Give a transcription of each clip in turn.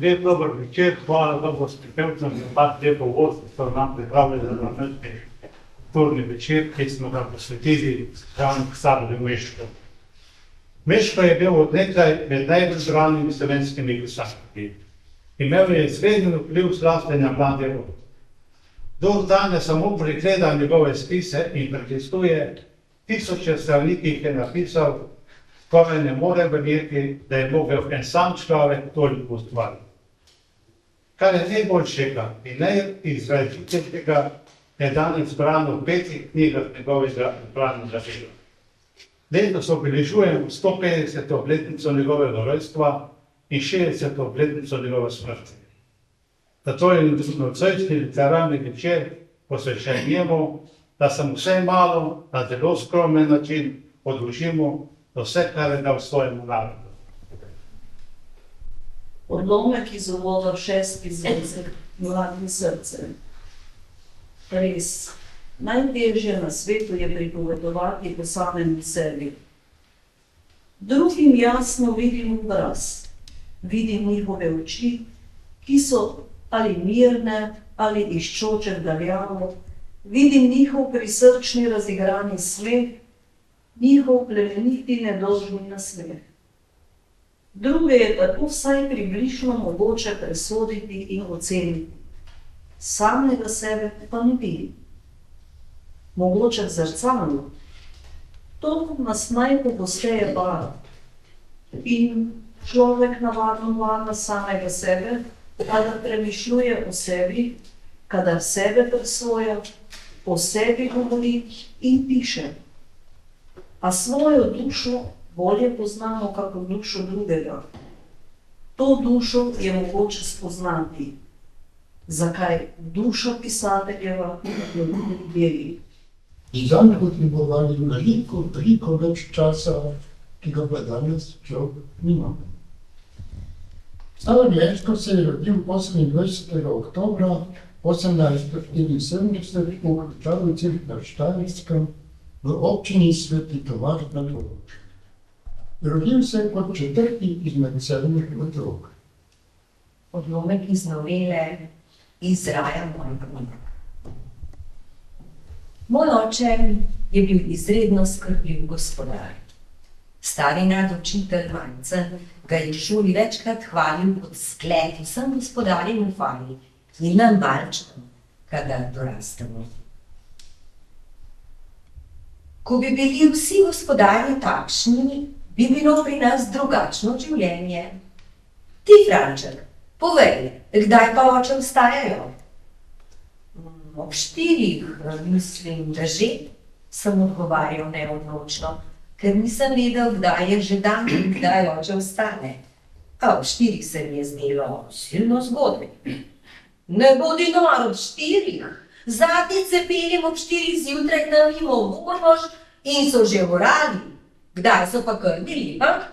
Lep dober večer, hvala, da boste pevcem za tak lepo gost, ki so nam pripravili za današnji kulturni večer, ki smo ga posvetili državnemu pisarju Meško. Meško je bil od nekaj med najbolj branimi slovenskimi pisarji. Imel je izreden vpliv zlasti na mlade rod. Do danes samo pregleda njegove spise in prekristuje tisoče strani, ki jih je napisal, skoraj ne more verjeti, da je mogel en sam človek toliko ustvariti. Kar je najboljšega in najizrazitejšega je danes zbrano v 5 knjigah njegovega zbranega dela. Letos obeležujemo 150. obletnico njegovega rojstva in 60. obletnico njegove smrti. Zato je nocojšnji literarni večer posvečen njemu, da se mu vsaj malo, na zelo skromen način odložimo do vse, kar je dal svojemu narodu. Odlomek iz uvoda v 6. zvezek Mladim srcem. Res, najtežje na svetu je pripovedovati po samem sebi. Drugim jasno vidim obraz, vidim njihove oči, ki so ali mirne ali iščoče vdaljavo, vidim njihov prisrčni razigrani smeh, njihov plemeniti nedolžni nasmeh. Druge je tako vsaj približno mogoče presoditi in oceniti. Samega sebe pa ne vidim. Mogoče v zrcalu. To nas najpogosteje vara. In človek navadno vara samega sebe, kadar premišljuje o sebi, kadar sebe presvoja, o sebi govori in piše. A svojo dušo bolje poznamo kako dušo drugega. To dušo je mogoče spoznati. Zakaj duša pisateljeva je v ljudjevi? Zanj potrebovali veliko več časa, ki ga pa danes človek nima. Staro Gleško se je rodil 28. oktobra 1874 v Krčavicah na Štajerskem v občini Sveti Tomaž nad Koroškem. Rodil se je kot četrti izmed 7 otrok. Odlomek iz novele Iz raja mojega doma. Moj oče je bil izredno skrbljiv gospodar. Stari nadučitelj Manjce ga je v šoli večkrat hvalil kot sklep vsem gospodarjem v fali in nam malčkom, kadar dorastemo. Ko bi bili vsi gospodarji takšni, bi bilo pri nas drugačno življenje. Ti, Franček, povej, kdaj pa oče vstajajo? Ob 4, mislim, da že, sem odgovarjal neodločno, ker nisem vedel, kdaj je že dan in kdaj oče vstane. A ob 4 se mi je zdelo silno zgodaj. Ne bodi nor ob 4. Zadnjice peljem ob 4 zjutraj na mimo v Ormož in so že orali. Kdaj so pa krmili, pa?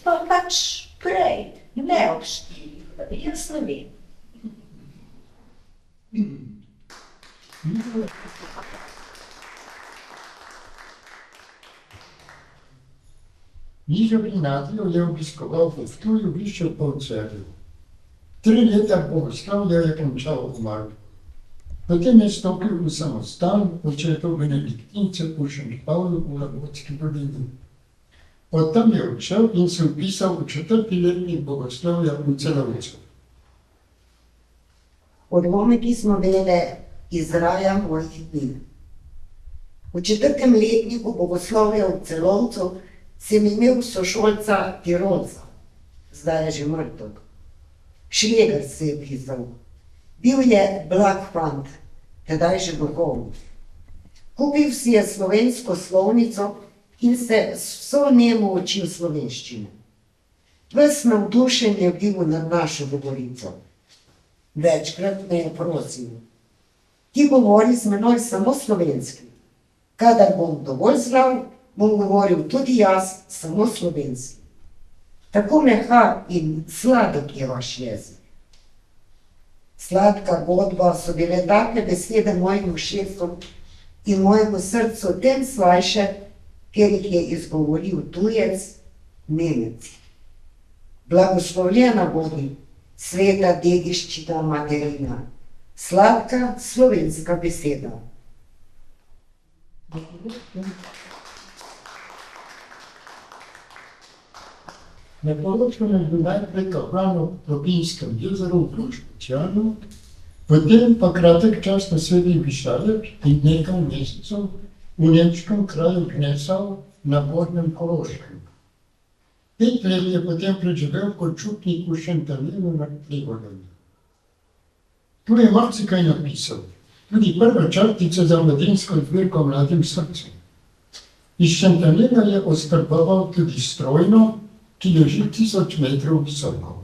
Pa pač prej, ne ob 4. Jaz ne vem. Nižjo gimnazijo je obiskoval v Ptuju, višjo pa v Celju. 3 leta bogoslovja je končal v Mariboru. Potem je stopil v samostan, očetov benediktince v Šentpavlu v Labotski dolini. Od tam je odšel in se vpisal v 4. letnik bogoslovja v Celovcu. Odlomek iz novele Iz raja mojih dni. V 4. letniku bogoslovja v Celovcu sem imel sošolca Tirolca, zdaj je že mrtev. Šleger se je pisal. Bil je blag fant, tedaj že duhovnik. Kupil si je slovensko slovnico in se vso njemu učil slovenščine. Ves navdušen je bil nad našo govorico. Večkrat me je prosil: ti govori z menoj samo slovenski. Kadar bom dovolj zdrav, bom govoril tudi jaz samo slovenski. Tako mehak in sladek je vaš jezik. Sladka godba so bile take besede mojim ušesom in mojemu srcu tem slajše, ker jih je izgovoril tujec, Nemec. Blagoslovljena bodi sveta dediščina materina, sladka slovenska beseda. Na Koroškem je bil najprej kaplan v Tropinskem jezeru v Škocjanu, potem pa kratek čas na Sveti Višalek in nekaj mesecev v nemškem kraju Knesau na Gornjem Koroškem. 5 let je potem preživel kot župnik v Šentalinu nad Pregoljami. Tu je marsikaj napisal, tudi prve črtice za mladinsko zbirko Mladim srcem. Iz Šentalina je oskrboval tudi strojno, ki leži 1000 metrov visoko.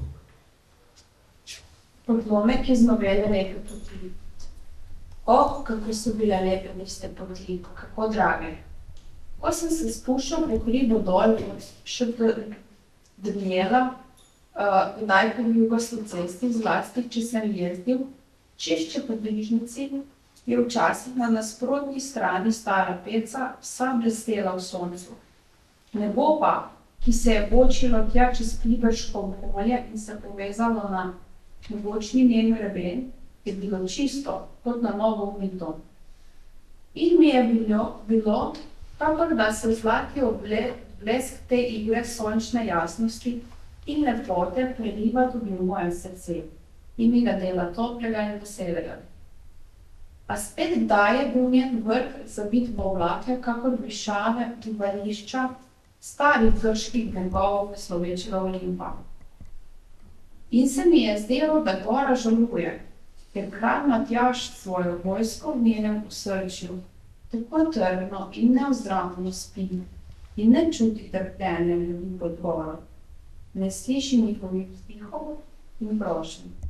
Odlomek iz novele Lepe poti. Oh, kako so bile lepe tiste poti, kako drage. Ko sem se spuščal preko ribo dol, še drnjela, kdaj po jugosti cesti, zlasti, če sem jezdil, čišče po bližnici, je včasih na nasprotni strani stara peca vsa blestela v soncu. Nebo pa, ki se je bočilo tja čez Pliberško polje in se povezalo na mogočni njen greben, je bilo čisto, kot na novo umito. In mi je bilo, kakor da se zlati blesk te igre sončne jasnosti in lepote preliva tudi v moje srce in mi ga dela toplega in veselega. A spet kdaj je bil njen vrh zabit v oblake, kakor višave bivališča starih grških bogov slovečega Olimpa. In se mi je zdelo, da gora žaluje, ker kralj Matjaž svojo vojsko v njenem osrčju tako trdno in neozdravno spi in ne čuti trpljenja ljudi pod goro, ne sliši njihovih vzdihov in prošenj.